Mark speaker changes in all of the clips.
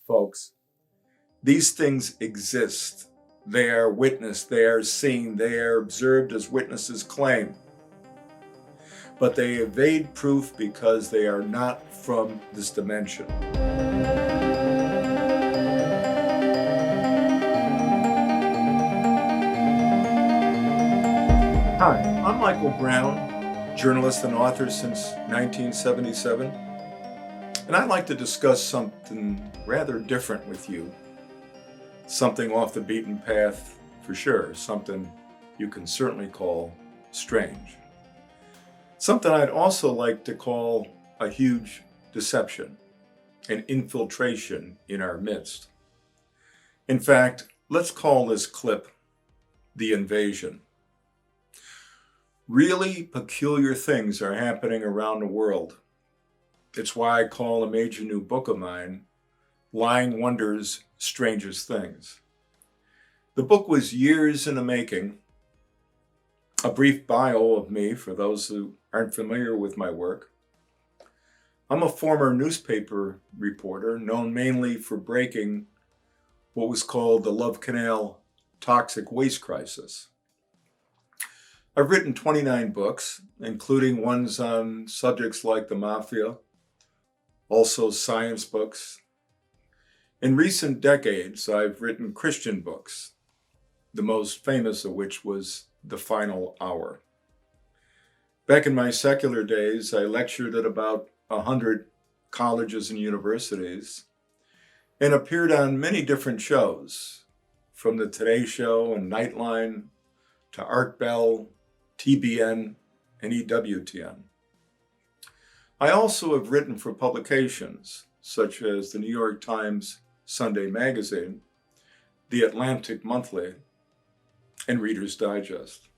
Speaker 1: folks. These things exist. They are witnessed, they are seen, they are observed as witnesses claim. But they evade proof because they are not from this dimension. Hi, I'm Michael Brown, journalist and author since 1977, and I'd like to discuss something rather different with you. Something off the beaten path for sure, something you can certainly call strange. Something I'd also like to call a huge deception, an infiltration in our midst. In fact, let's call this clip the invasion. Really peculiar things are happening around the world. It's why I call a major new book of mine, Lying Wonders, Strangest Things. The book was years in the making. A brief bio of me for those who aren't familiar with my work. I'm a former newspaper reporter known mainly for breaking what was called the Love Canal toxic waste crisis. I've written 29 books, including ones on subjects like the mafia, also science books. In recent decades, I've written Christian books, the most famous of which was The Final Hour. Back in my secular days, I lectured at about 100 colleges and universities and appeared on many different shows, from The Today Show and Nightline to Art Bell, TBN, and EWTN. I also have written for publications such as the New York Times Sunday Magazine, the Atlantic Monthly, and Reader's Digest.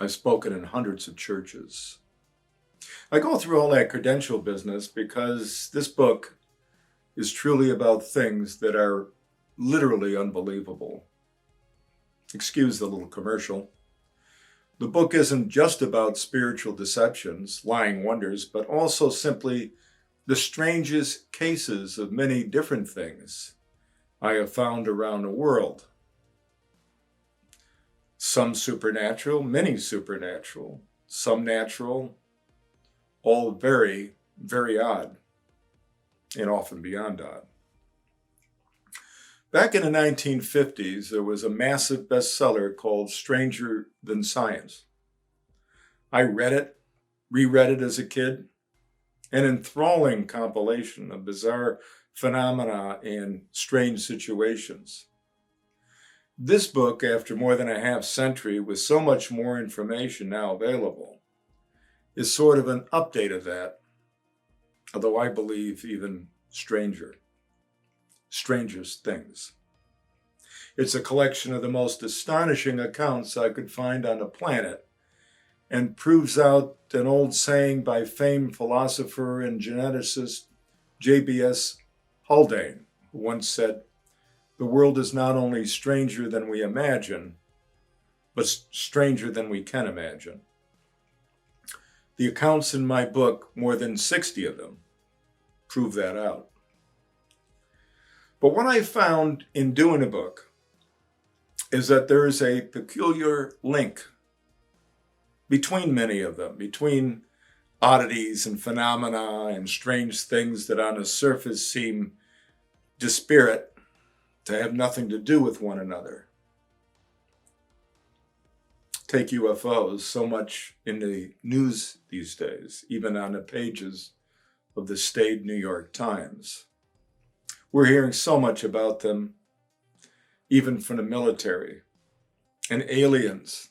Speaker 1: I've spoken in hundreds of churches. I go through all that credential business because this book is truly about things that are literally unbelievable. Excuse the little commercial. The book isn't just about spiritual deceptions, lying wonders, but also simply the strangest cases of many different things I have found around the world. Some supernatural, many supernatural, some natural, all very, very odd, and often beyond odd. Back in the 1950s, there was a massive bestseller called Stranger Than Science. I read it, reread it as a kid, an enthralling compilation of bizarre phenomena and strange situations. This book, after more than a half century, with so much more information now available, is sort of an update of that, although I believe even stranger. Strangest Things. It's a collection of the most astonishing accounts I could find on the planet and proves out an old saying by famed philosopher and geneticist J.B.S. Haldane, who once said, "The world is not only stranger than we imagine, but stranger than we can imagine." The accounts in my book, more than 60 of them, prove that out. But what I found in doing a book is that there is a peculiar link between many of them, between oddities and phenomena and strange things that on the surface seem disparate, to have nothing to do with one another. Take UFOs, so much in the news these days, even on the pages of the staid New York Times. We're hearing so much about them, even from the military. And aliens.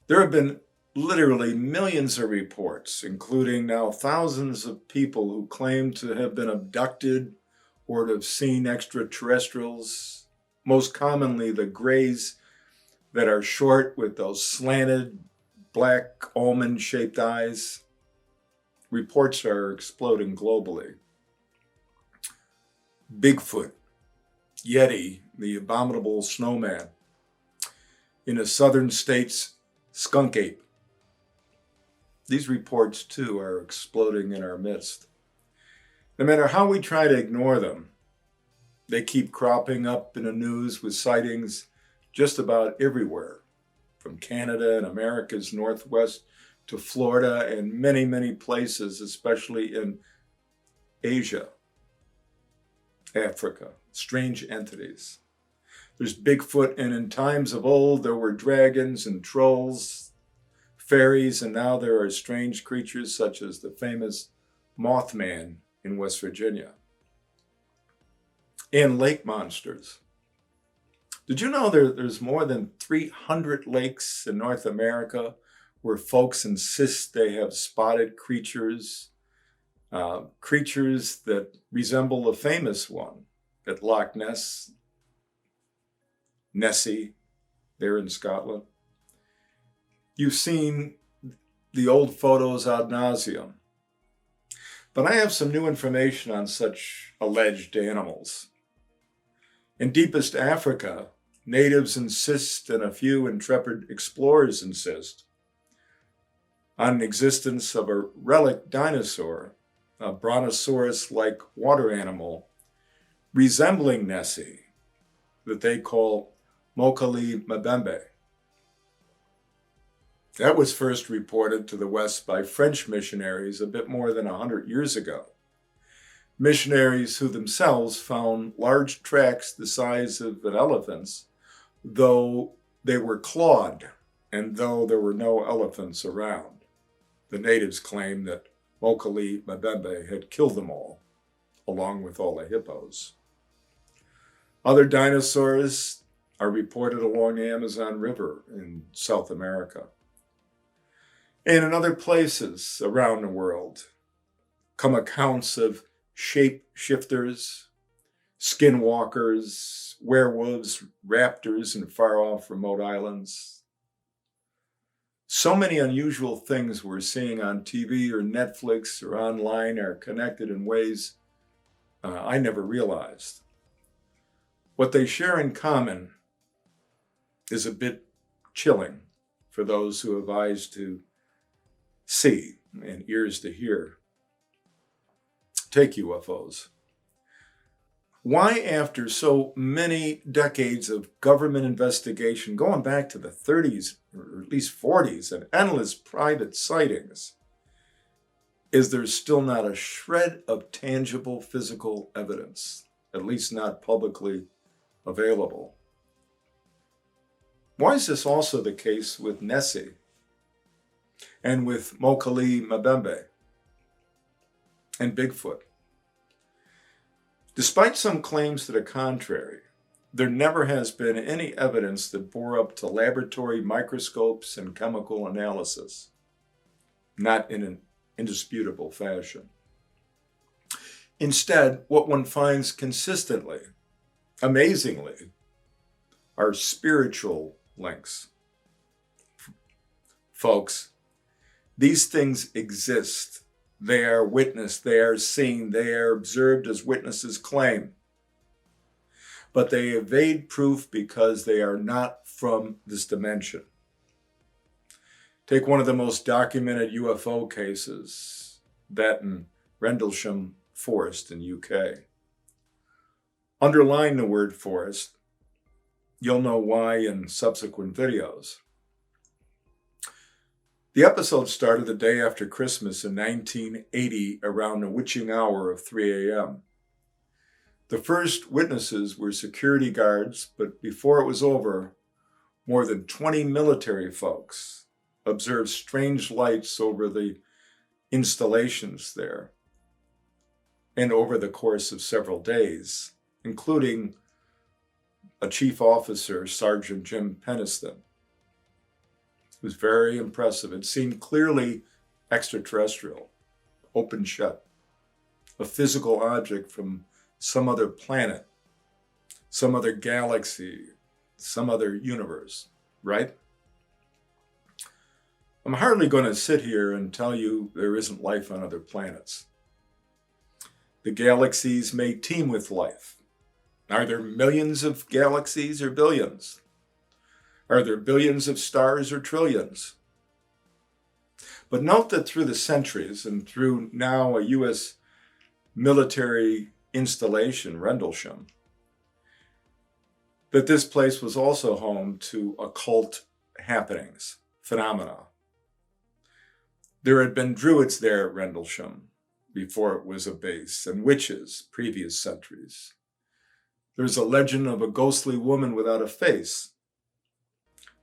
Speaker 1: There have been literally millions of reports, including now thousands of people who claim to have been abducted or to have seen extraterrestrials, most commonly the grays that are short with those slanted black almond-shaped eyes. Reports are exploding globally. Bigfoot, Yeti, the abominable snowman. In the southern states, skunk ape. These reports, too, are exploding in our midst. No matter how we try to ignore them, they keep cropping up in the news with sightings just about everywhere, from Canada and America's Northwest to Florida and many, many places, especially in Asia, Africa, strange entities. There's Bigfoot, and in times of old, there were dragons and trolls, fairies, and now there are strange creatures such as the famous Mothman in West Virginia. And lake monsters. Did you know there's more than 300 lakes in North America where folks insist they have spotted creatures, creatures that resemble the famous one at Loch Ness, Nessie, there in Scotland? You've seen the old photos ad nauseum. But I have some new information on such alleged animals. In deepest Africa, natives insist, and a few intrepid explorers insist, on the existence of a relic dinosaur, a brontosaurus-like water animal resembling Nessie that they call Mokali Mbembe. That was first reported to the West by French missionaries a bit more than 100 years ago. Missionaries who themselves found large tracks the size of an elephant's, though they were clawed and though there were no elephants around. The natives claimed that Mokali Mbembe had killed them all, along with all the hippos. Other dinosaurs are reported along the Amazon River in South America. And in other places around the world come accounts of shape-shifters, skinwalkers, werewolves, raptors in far-off remote islands. So many unusual things we're seeing on TV or Netflix or online are connected in ways I never realized. What they share in common is a bit chilling for those who have eyes to see and ears to hear. Take UFOs. Why, after so many decades of government investigation, going back to the 30s or at least 40s, and endless private sightings, is there still not a shred of tangible physical evidence, at least not publicly available? Why is this also the case with Nessie and with Mokali Mbembe and Bigfoot? Despite some claims to the contrary, there never has been any evidence that bore up to laboratory microscopes and chemical analysis, not in an indisputable fashion. Instead, what one finds consistently, amazingly, are spiritual links. Folks, these things exist. They are witnessed, they are seen, they are observed as witnesses claim. But they evade proof because they are not from this dimension. Take one of the most documented UFO cases, that in Rendlesham Forest in UK. Underline the word forest. You'll know why in subsequent videos. The episode started the day after Christmas in 1980 around the witching hour of 3 a.m. The first witnesses were security guards, but before it was over, more than 20 military folks observed strange lights over the installations there and over the course of several days, including a chief officer, Sergeant Jim Peniston. It was very impressive. It seemed clearly extraterrestrial, open shut, a physical object from some other planet, some other galaxy, some other universe, right? I'm hardly going to sit here and tell you there isn't life on other planets. The galaxies may teem with life. Are there millions of galaxies or billions? Are there billions of stars or trillions? But note that through the centuries and through now a U.S. military installation, Rendlesham, that this place was also home to occult happenings, phenomena. There had been druids there at Rendlesham before it was a base, and witches previous centuries. There's a legend of a ghostly woman without a face.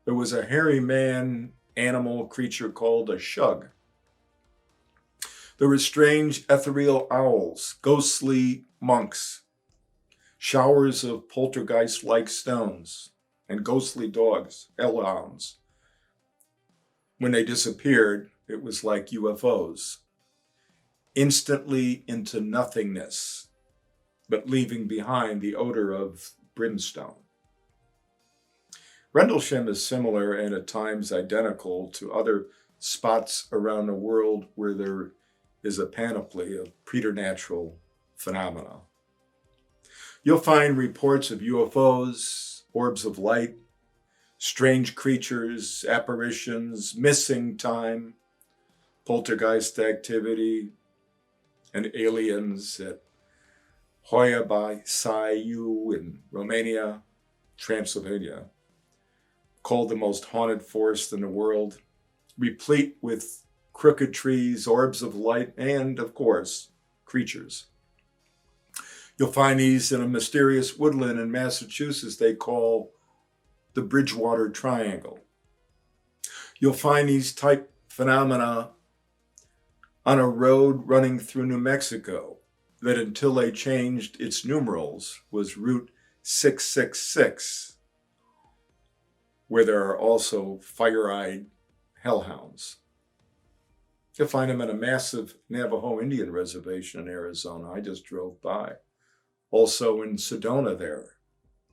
Speaker 1: There was a hairy man, animal creature called a shug. There were strange ethereal owls, ghostly monks, showers of poltergeist-like stones, and ghostly dogs, hellhounds. When they disappeared, it was like UFOs, instantly into nothingness, but leaving behind the odor of brimstone. Rendlesham is similar and at times identical to other spots around the world where there is a panoply of preternatural phenomena. You'll find reports of UFOs, orbs of light, strange creatures, apparitions, missing time, poltergeist activity, and aliens at Hoia by Siu in Romania, Transylvania, called the most haunted forest in the world, replete with crooked trees, orbs of light, and, of course, creatures. You'll find these in a mysterious woodland in Massachusetts they call the Bridgewater Triangle. You'll find these type phenomena on a road running through New Mexico that until they changed its numerals was Route 666, where there are also fire-eyed hellhounds. You'll find them at a massive Navajo Indian reservation in Arizona. I just drove by. Also in Sedona there,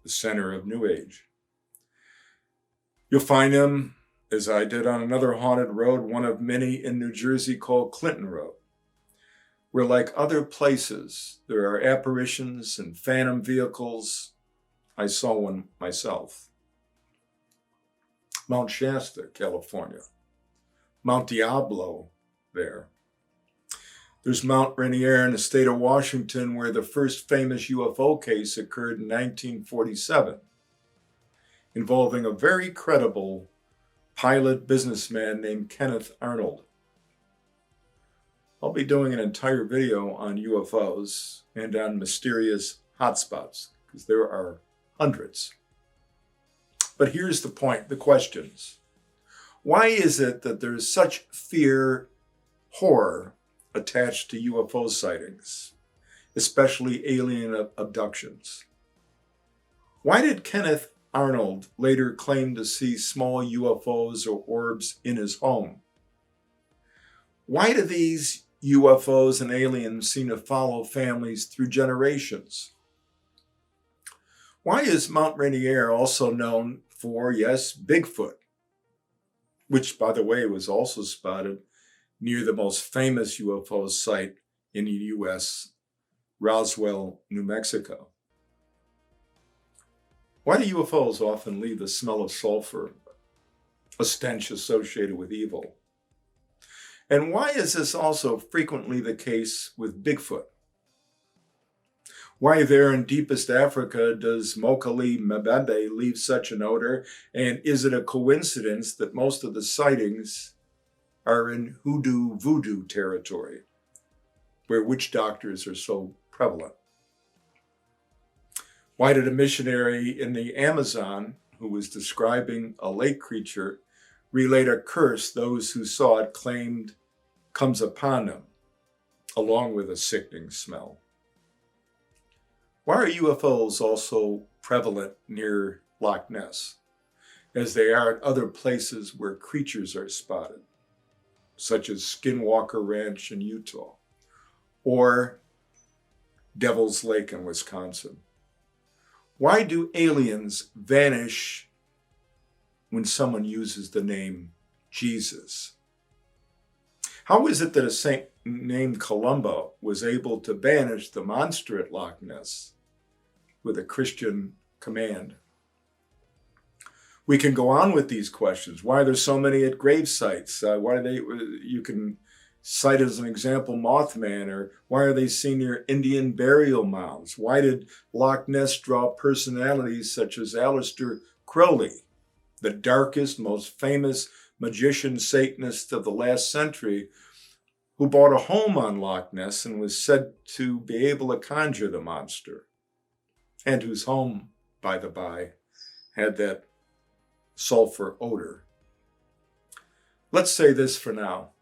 Speaker 1: the center of New Age. You'll find them, as I did on another haunted road, one of many in New Jersey called Clinton Road, where like other places, there are apparitions and phantom vehicles. I saw one myself. Mount Shasta, California. Mount Diablo there. There's Mount Rainier in the state of Washington, where the first famous UFO case occurred in 1947, involving a very credible pilot businessman named Kenneth Arnold. I'll be doing an entire video on UFOs and on mysterious hotspots, because there are hundreds. But here's the point, the questions. Why is it that there's such fear, horror attached to UFO sightings, especially alien abductions? Why did Kenneth Arnold later claimed to see small UFOs or orbs in his home? Why do these UFOs and aliens seem to follow families through generations? Why is Mount Rainier also known for, yes, Bigfoot, which, by the way, was also spotted near the most famous UFO site in the U.S., Roswell, New Mexico? Why do UFOs often leave the smell of sulfur, a stench associated with evil? And why is this also frequently the case with Bigfoot? Why there in deepest Africa does Mokele Mbembe leave such an odor? And is it a coincidence that most of the sightings are in hoodoo voodoo territory, where witch doctors are so prevalent? Why did a missionary in the Amazon, who was describing a lake creature, relate a curse those who saw it claimed comes upon them, along with a sickening smell? Why are UFOs also prevalent near Loch Ness, as they are at other places where creatures are spotted, such as Skinwalker Ranch in Utah, or Devil's Lake in Wisconsin? Why do aliens vanish when someone uses the name Jesus? How is it that a saint named Columba was able to banish the monster at Loch Ness with a Christian command? We can go on with these questions. Why are there so many at grave sites? You can cite as an example Mothman, or why are they seen near Indian burial mounds? Why did Loch Ness draw personalities such as Aleister Crowley, the darkest, most famous magician Satanist of the last century, who bought a home on Loch Ness and was said to be able to conjure the monster, and whose home, by the by, had that sulfur odor. Let's say this for now.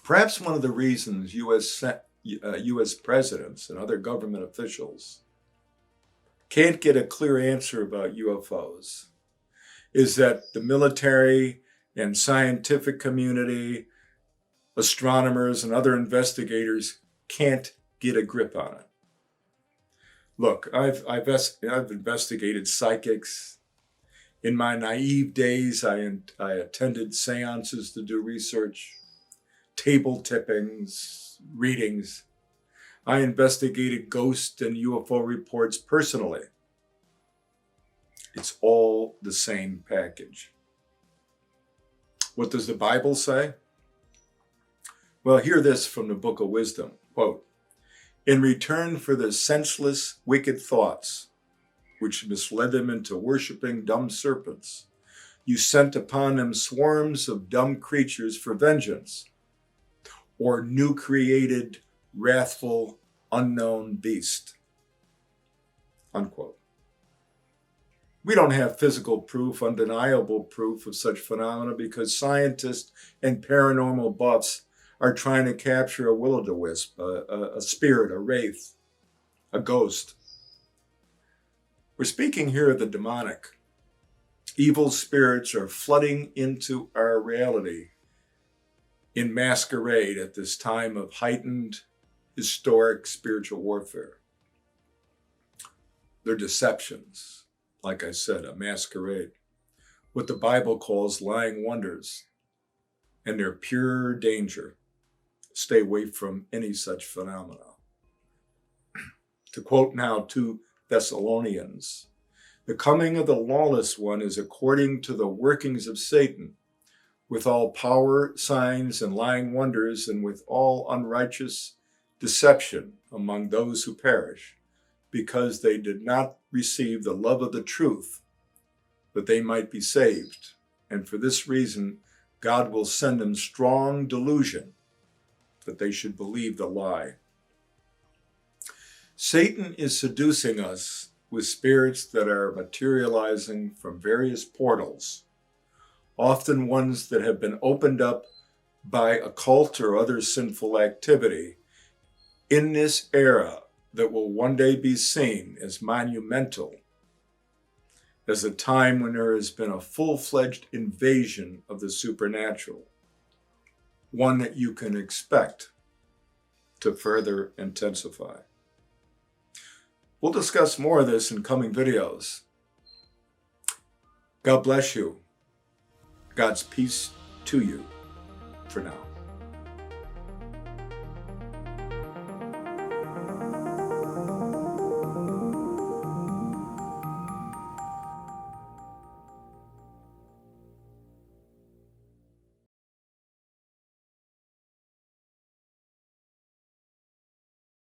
Speaker 1: Perhaps one of the reasons U.S. presidents and other government officials can't get a clear answer about UFOs is that the military and scientific community, astronomers and other investigators can't get a grip on it. Look, I've investigated psychics. In my naive days, I attended seances to do research, table tippings, readings. I investigated ghost and UFO reports personally. It's all the same package. What does the Bible say? Well, hear this from the Book of Wisdom. Quote, "In return for their senseless, wicked thoughts, which misled them into worshiping dumb serpents, you sent upon them swarms of dumb creatures for vengeance, or new created, wrathful, unknown beast." Unquote. We don't have physical proof, undeniable proof of such phenomena because scientists and paranormal buffs are trying to capture a will-o'-the-wisp, a spirit, a wraith, a ghost. We're speaking here of the demonic. Evil spirits are flooding into our reality in masquerade at this time of heightened, historic spiritual warfare. They're deceptions, like I said, a masquerade, what the Bible calls lying wonders, and they're pure danger. Stay away from any such phenomena. To quote now 2 Thessalonians, "The coming of the lawless one is according to the workings of Satan, with all power, signs, and lying wonders, and with all unrighteous deception among those who perish, because they did not receive the love of the truth, that they might be saved. And for this reason, God will send them strong delusion, that they should believe the lie." Satan is seducing us with spirits that are materializing from various portals, often ones that have been opened up by occult or other sinful activity in this era that will one day be seen as monumental, as a time when there has been a full-fledged invasion of the supernatural, one that you can expect to further intensify. We'll discuss more of this in coming videos. God bless you. God's peace to you for now.